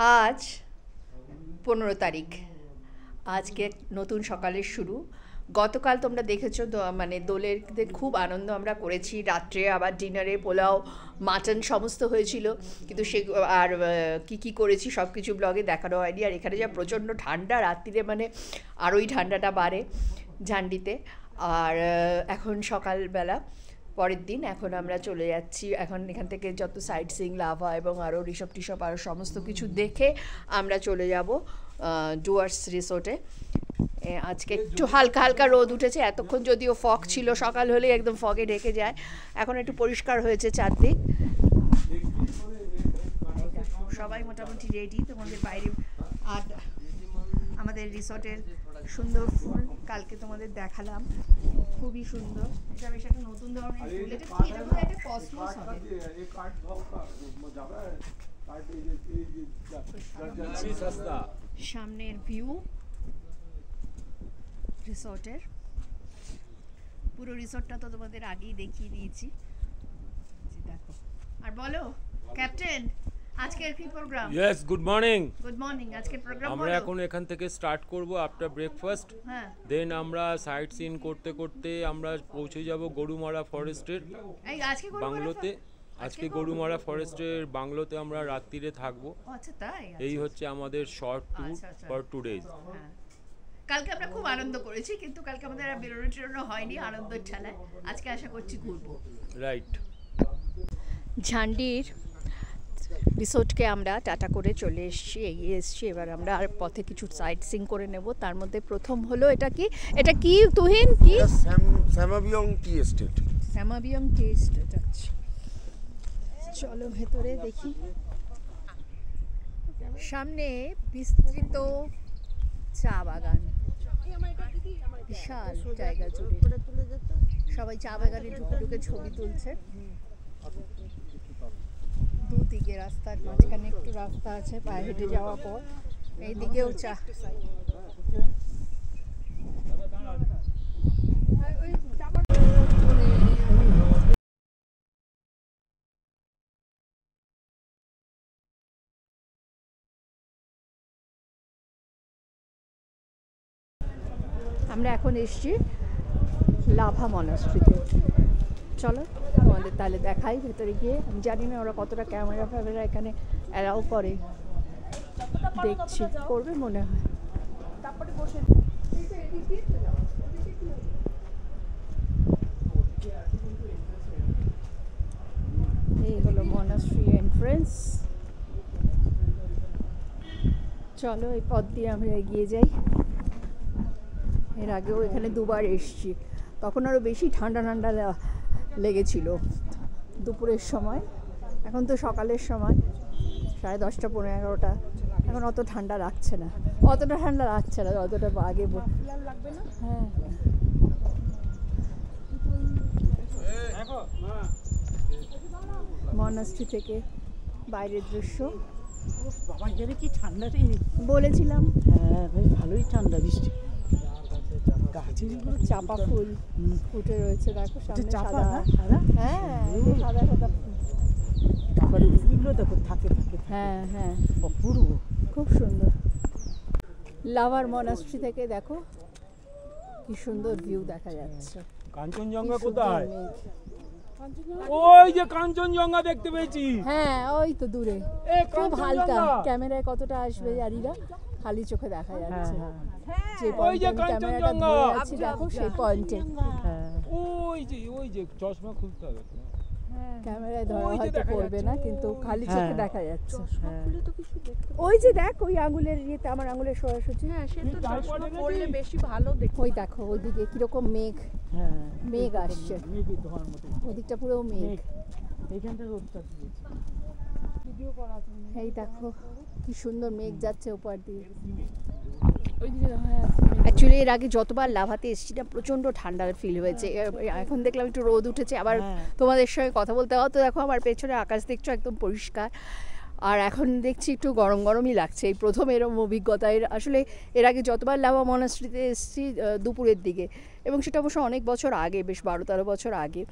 আজ 15 তারিখ। আজকে নতুন সকালের শুরু। গতকাল তোমরা দেখেছো মানে দোলের খুব আনন্দ আমরা করেছি। রাত্রে আবার ডিনারে পোলাও, মাটন সমস্ত হয়েছিল, কিন্তু সে আর কি করেছি সব কিছু ব্লগে দেখানো হয়নি। আর এখানে যা প্রচণ্ড ঠান্ডা, রাত্রিরে মানে আরোই ঠান্ডাটা বাড়ে ঝান্ডিতে। আর এখন সকালবেলা পরের দিন, এখন আমরা চলে যাচ্ছি। এখন এখান থেকে যত সাইট সিইং লাভা এবং আরও ঋষভ টিষভ আরও সমস্ত কিছু দেখে আমরা চলে যাব ডুয়ার্স রিসোর্টে। আজকে একটু হালকা হালকা রোদ উঠেছে, এতক্ষণ যদিও ফগ ছিল, সকাল হলে একদম ফগে ঢেকে যায়। এখন একটু পরিষ্কার হয়েছে চারদিক। সবাই মোটামুটি রেডি তোমাদের বাইরে। আর আমাদের রিসোর্টের সুন্দর ফুল কালকে তোমাদের দেখালাম, খুবই সুন্দর। এটা বেশ একটা নতুন ধরনের ফুল। এটা কি? এটা পুরো একটা কসমস হবে। সামনের ভিউ রিসোর্টের, পুরো রিসোর্টটা তো তোমাদের আগেই দেখিয়ে দিয়েছি। দেখো আর বলো ক্যাপ্টেন, আজকের কি programme? Yes, good morning. Good morning. আজকের প্রোগ্রাম আমরা এখন এখান থেকে স্টার্ট করব আফটার ব্রেকফাস্ট। হ্যাঁ, দেন আমরা সাইট সিন করতে করতে আমরা পৌঁছে যাব গরুমারা ফরেস্টের বাংলোতে। আজকে গরুমারা ফরেস্টের বাংলোতে আমরা রাত্রিরে থাকবো। আচ্ছা তাই? এই হচ্ছে আমাদের শর্ট ট্যুর ফর 2 ডেজ। কালকে আমরা খুব আনন্দ করেছি, কিন্তু কালকে আমাদের আর বেরোনো হয়নি আনন্দের ঠেলায়। আজকে আশা করছি ঘুরবো। রাইট। ঝান্ডির রিসোর্টকে আমরা টাটা করে চলে এসেছি, এগিয়ে এসেছি। এবার আমরা আর পথে কিছু সাইট সিং করে নেব। তার মধ্যে প্রথম হলো এটা কি তুহিন? কি? Samabeong tea estate. Samabeong tea estate. আচ্ছা চলো ভেতরে দেখি। সামনে বিস্তৃত চা বাগান, বিশাল জায়গা জুড়ে। সবাই চা বাগানে ঢুকে ঢুকে ছবি তুলছে। দুদিকে রাস্তার মাঝখানে একটু রাস্তা আছে পায়ে হেঁটে যাওয়ার পর। এইদিকেও চা। আমরা এখন এসছি লাভা মনাস্ট্রিতে। চলো তোমাদের তাহলে দেখাই ভেতরে গিয়ে। আমি জানি না ওরা কতটা ক্যামেরা ফ্যামেরা এখানে অ্যালাউ করে, দেখছি করবে মনে হয়। এই হলো মনাস্ট্রি এন্ট্রেন্স। চলো এই পথ দিয়ে আমরা এগিয়ে যাই। এর আগেও এখানে দুবার এসছি, তখন আরও বেশি ঠান্ডা ঠান্ডা লেগেছিল দুপুরের সময়। এখন তো সকালের সময় 10:30 পৌনে 11টা, এখন অত ঠান্ডা লাগছে না, অতটা ঠান্ডা লাগছে না অতটা আগে লাগবে না। হ্যাঁ মনাস্ট্রি থেকে বাইরের দৃশ্য। কি ঠান্ডা রে বলেছিলাম। হ্যাঁ ভাই, ভালোই ঠান্ডা। বৃষ্টি গাছের চাপা ফুল ফুটে রয়েছে, দেখো সামনে চাপা। সাদা। হ্যাঁ সাদা সাদা ফুল। তারপরে ফুলগুলো দেখো থাকে। হ্যাঁ হ্যাঁ অপূর্ব, খুব সুন্দর। লাভার মনাস্ট্রি থেকে দেখো কি সুন্দর ভিউ দেখা যাচ্ছে। কাঞ্চনজঙ্ঘা কোথায়? ওই যে কাঞ্চনজঙ্ঘা দেখতে পেয়েছি। হ্যাঁ ওই তো দূরে, খুব হালকা। ক্যামেরায় কতটা আসবে জানি না, খালি চোখে দেখা যাচ্ছে। যে পয়েন্টে ক্যামেরাটা ধরে আছে দেখো, সেই পয়েন্টে। ওই যে চশমা খুলতে হবে, ক্যামেরায় ধরা হয়তো পড়বে না, কিন্তু খালি চোখে দেখা যাচ্ছে। ওই যে দেখ, ওই আঙুলের ইয়েতে, আমার আঙুলের সোজাসুজি। হ্যাঁ সে তো চশমা পরলে বেশি ভালো দেখো। ওই দেখো ওইদিকে কিরকম মেঘ, মেঘ আসছে, ওদিকটা পুরো মেঘ। এইখানটা রোদটা এই দেখো কি সুন্দর মেঘ যাচ্ছে উপর দিয়ে। অ্যাকচুয়ালি এর আগে যতবার লাভাতে এসেছি না, প্রচণ্ড ঠান্ডার ফিল হয়েছে। এখন দেখলাম একটু রোদ উঠেছে, আবার তোমাদের সঙ্গে কথা বলতে হতো। দেখো আমার পেছনে আকাশ দেখছো একদম পরিষ্কার। আর এখন দেখছি একটু গরম গরমই লাগছে, এই প্রথম এরকম অভিজ্ঞতা। আসলে এর আগে যতবার লাভা মনাস্ট্রিতে এসেছি দুপুরের দিকে, এবং সেটা অবশ্য অনেক বছর আগে, বেশ 12-13 বছর আগে।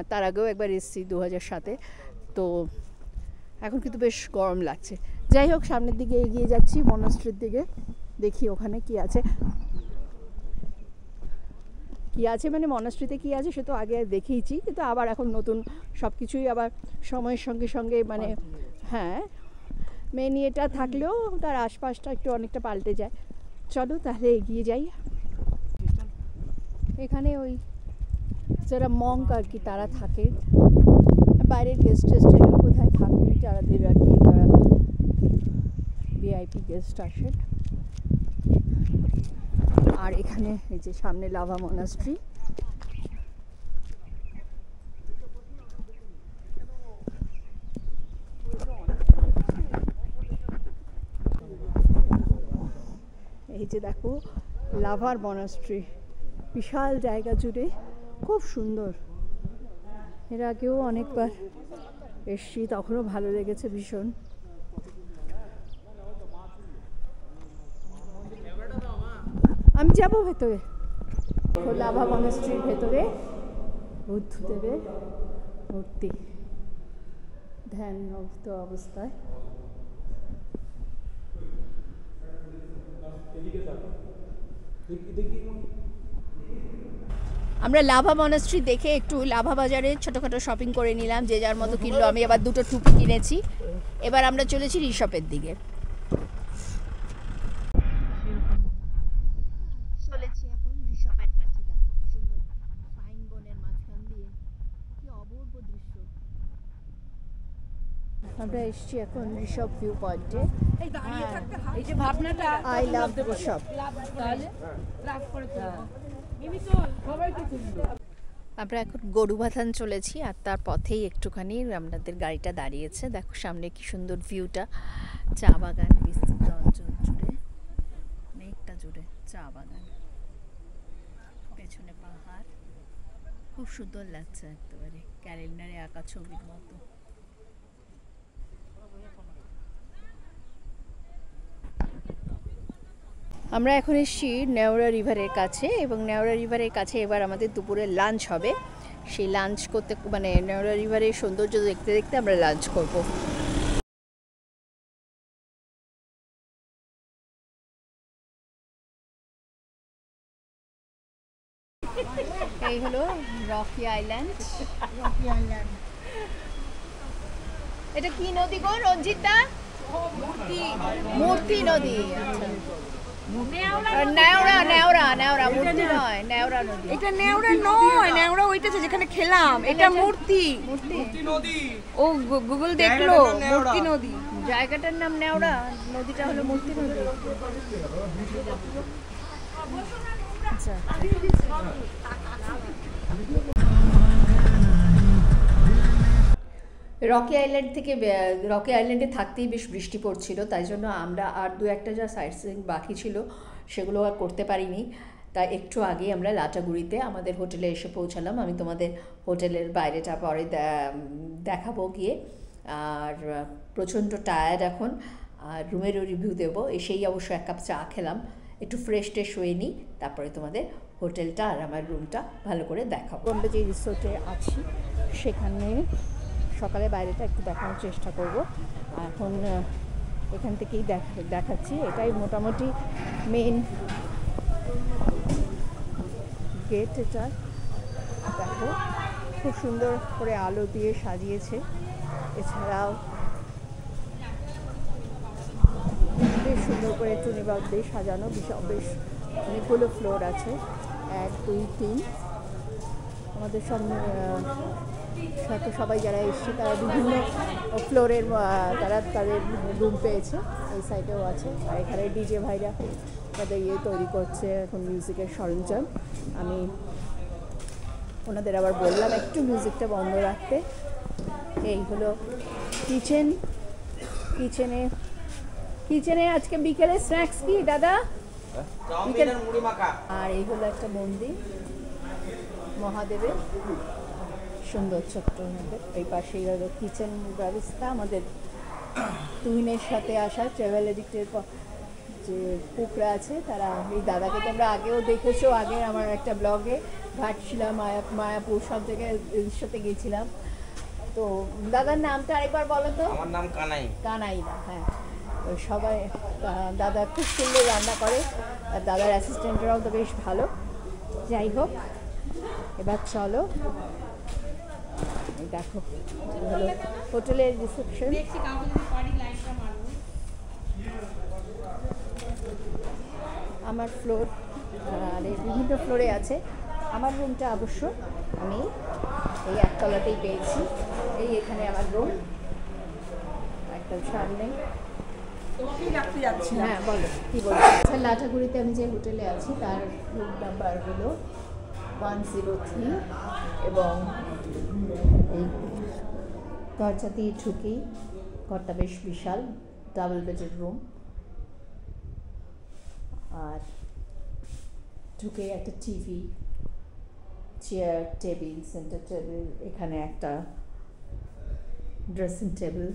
তার আগেও একবার এসেছি 2007-এ। তো এখন কিন্তু বেশ গরম লাগছে। যাই হোক, সামনের দিকে এগিয়ে যাচ্ছি মনস্ট্রির দিকে, দেখি ওখানে কি আছে। কি আছে মানে মনস্ট্রিতে কি আছে সে তো আগে দেখেইছি, কিন্তু আবার এখন নতুন সব কিছুই আবার সময়ের সঙ্গে সঙ্গে মানে হ্যাঁ মেন এটা থাকলেও তার আশপাশটা একটু অনেকটা পাল্টে যায়। চলো তাহলে এগিয়ে যাই। এখানে ওই যারা মঙ্ক আর কি তারা থাকে, বাইরের গেস্ট টেস্টেরও কোথায় থাকে যাদের আর কি তারা ভিআইপি গেস্ট আসেন। আর এখানে এই যে সামনে লাভা মনাস্ট্রি, এই যে দেখো লাভার মনাস্ট্রি, বিশাল জায়গা জুড়ে, খুব সুন্দর। এর আগেও অনেকবার এসছি, তখনও ভালো লেগেছে ভীষণ। আমি যাবো ভেতরে। লাভা মনাস্ট্রির ভেতরে বুদ্ধদেবের মূর্তি ধ্যানমগ্ন অবস্থায়। আমরা লাভা মনাস্ট্রি দেখে একটু লাভা বাজারে ছোটোখাটো শপিং করে নিলাম, যে যার মতো কিনলো। আমি আবার দুটো টুপি কিনেছি। এবার আমরা চলেছি ঋষভের দিকে। চলেছি এখন ঋষভের কাছে। দেখো কি সুন্দর ফাইন বনের মাঝখান দিয়ে কি অপূর্ব দৃশ্য। আমরা এসেছি এখন ঋষভ ভিউ পয়েন্টে। এই যে ভাবনাটা আই লাভ ঋষভ। আমরা এখন গরুবাথান চলেছি, আর তার পথেই একটুখানি আমাদের গাড়িটা দাঁড়িয়েছে। দেখো সামনে কি সুন্দর ভিউটা, চা বাগান বিস্তৃত অঞ্চল জুড়ে, অনেকটা জুড়ে চা বাগান, পেছনে পাহাড়, খুব সুন্দর লাগছে, একেবারে ক্যালেন্ডারে আঁকা ছবির মতো। আমরা এখন এসেছি নেওড়া রিভারের কাছে, এবং নেওড়া রিভারের কাছে এবার আমাদের দুপুরে লাঞ্চ হবে। সেই লাঞ্চ করতে মানে নেওড়া রিভারের সৌন্দর্য দেখতে দেখতে আমরা লাঞ্চ করব। এই হলো রকি আইল্যান্ড। এটা কি নদী গো রঞ্জিতা? মূর্তি নদী। নেওড়া নেওড়া নেওড়া মূর্তি নয়, নেওড়া নদী। এটা নেওড়া নয়, নেওড়া ওইটাছে যেখানে খেলাম, এটা মূর্তি। মূর্তি নদী। ও গুগল দেখলো মূর্তি নদী। জায়গাটার নাম নেওড়া, নদীটা হলো মূর্তি নদী। আচ্ছা, রকি আইল্যান্ড থেকে রকি আইল্যান্ডে থাকতেই বেশ বৃষ্টি পড়ছিল, তাই জন্য আমরা আর দু একটা যা সাইট সিইং বাকি ছিল সেগুলো আর করতে পারিনি। তাই একটু আগে আমরা লাটাগুড়িতে আমাদের হোটেলে এসে পৌঁছালাম। আমি তোমাদের হোটেলের বাইরেটা পরে দেখাবো গিয়ে। আর প্রচণ্ড টায়ার্ড এখন, আর রুমেরও রিভিউ দেবো। এসেই অবশ্য এক কাপ চা খেলাম, একটু ফ্রেশ ট্রেশ হয়ে নিই, তারপরে তোমাদের হোটেলটা আর আমার রুমটা ভালো করে দেখাবো। আমরা যে রিসোর্টে আছি সেখানে সকালে বাইরেটা একটু দেখানোর চেষ্টা করব। এখন এখান থেকেই দেখাচ্ছি। এটাই মোটামুটি মেন গেট। এটা দেখো খুব সুন্দর করে আলো দিয়ে সাজিয়েছে। এছাড়াও বেশ সুন্দর করে টুনিবাগ দিয়ে সাজানো, বেশ অনেকগুলো ফ্লোর আছে, 1 2 3। আমাদের সাথে সবাই যারা এসছে তারা বিভিন্ন ফ্লোরের তারা তাদের রুম পেয়েছে। এই সাইডেও আছে। আর এখানে ডিজে ভাইরা তাদের তৈরি করছে এখন মিউজিকের সরঞ্জাম। আমি ওনাদের আবার বললাম একটু মিউজিকটা বন্ধ রাখতে। এই হলো কিচেনে আজকে বিকেলে স্ন্যাক্স কি দাদা? আর এই হলো একটা মন্দির মহাদেবের, সুন্দর ছোট্ট মন্দির। এই পাশেই হলো কিচেন ব্যবস্থা। আমাদের তুহিনের সাথে আসা ট্রাভেল এডিক্টের যে কুকরা আছে তারা, এই দাদাকে তোমরা আগেও দেখেছো, আগে আমার একটা ব্লগে ঘাটশিলা মায়াপুর সব জায়গায় সাথে গিয়েছিলাম। তো দাদার নামটা আরেকবার বলো তো। আমার নাম কানাই। কানাই দা, হ্যাঁ। তো সবাই দাদা খুব সুন্দর রান্না করে, আর দাদার অ্যাসিস্ট্যান্টরাও তো বেশ ভালো। যাই হোক, এবার চলো, এই দেখো হলো হোটেলের রিসেপশন। আমার ফ্লোর, আর এই বিভিন্ন ফ্লোরে আছে। আমার রুমটা অবশ্য আমি এই একতলাতেই পেয়েছি। এই এখানে আমার রুম, একদম সামনে। হ্যাঁ বলো, কী বলছো? আচ্ছা, লাটাগুড়িতে আমি যে হোটেলে আছি তার রুম নাম্বার হলো 103, এবং এই দরজা দিয়ে ঢুকেই ঘরটা বেশ বিশাল, ডাবল বেডের রুম। আর ঢুকে একটা TV, chair, table, centre table, এখানে একটা ড্রেসিং টেবিল,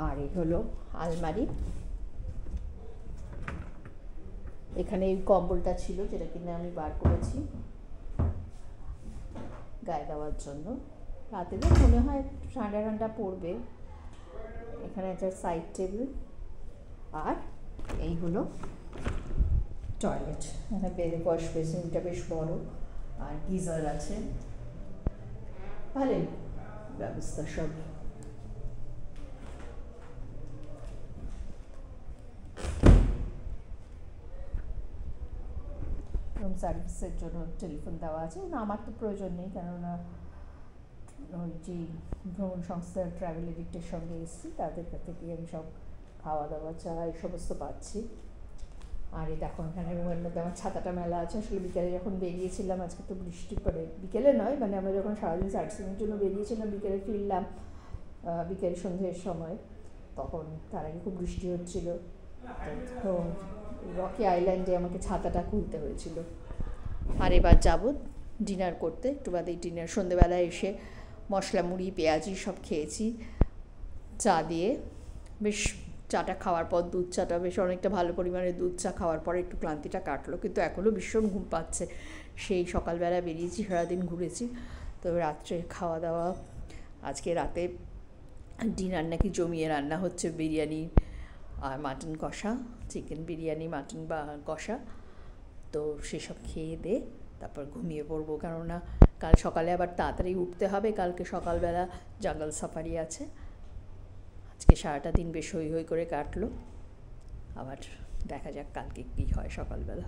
আর এই হলো আলমারি। এখানে এই কম্বলটা ছিল যেটা কিনা আমি বার করেছি গায়ে দেওয়ার জন্য। রাতে তো মনে হয় ঠান্ডা ঠান্ডা পড়বে। এখানে একটা সাইড টেবিল, আর এই হলো টয়লেট। এখানে ওয়াশ বেসিনটা বেশ বড়, আর গিজার আছে, ভালোই ব্যবস্থা সব। রুম সার্ভিসের জন্য টেলিফোন দেওয়া আছে, না আমার তো প্রয়োজন নেই, কেননা ওই যে ভ্রমণ সংস্থার ট্রাভেল এডিক্টের সঙ্গে এসেছি, তাদের কাছ থেকে আমি সব খাওয়া দাওয়া, চা, এই সমস্ত পাচ্ছি। আর এই দেখো এখানে রুমের মধ্যে আমার ছাতাটা মেলা আছে। আসলে বিকেলে যখন বেরিয়েছিলাম, আজকে তো বৃষ্টি পড়ে, বিকেলে নয় মানে আমরা যখন সারাদিন সাইটসিংয়ের জন্য বেরিয়েছিলাম, বিকেলে ফিরলাম বিকেল সন্ধ্যের সময়, তখন তার আগে খুব বৃষ্টি হচ্ছিল। তো রকি আইল্যান্ডে আমাকে ছাতাটা খুলতে হয়েছিল। আর এবার যাবো ডিনার করতে, একটু বাদেই ডিনার। সন্ধ্যেবেলায় এসে মশলা মুড়ি, পেঁয়াজি সব খেয়েছি চা দিয়ে। বেশ চাটা খাওয়ার পর, দুধ চাটা বেশ অনেকটা ভালো পরিমাণে দুধ চা খাওয়ার পরে একটু ক্লান্তিটা কাটলো, কিন্তু এখনও ভীষণ ঘুম পাচ্ছে। সেই সকালবেলা বেরিয়েছি, সারাদিন ঘুরেছি। তো রাত্রে খাওয়া দাওয়া, আজকে রাতে ডিনার নাকি জমিয়ে রান্না হচ্ছে, বিরিয়ানি আর মাটন কষা, চিকেন বিরিয়ানি, মাটন বা কষা। তো সেসব খেয়ে দে তারপর ঘুমিয়ে পড়বো, কেননা কাল সকালে আবার তাড়াতাড়ি উঠতে হবে। কালকে সকালবেলা জঙ্গল সাফারি আছে। আজকে সারাটা দিন বেশ হই হই করে কাটলো, আবার দেখা যাক কালকে কী হয় সকালবেলা।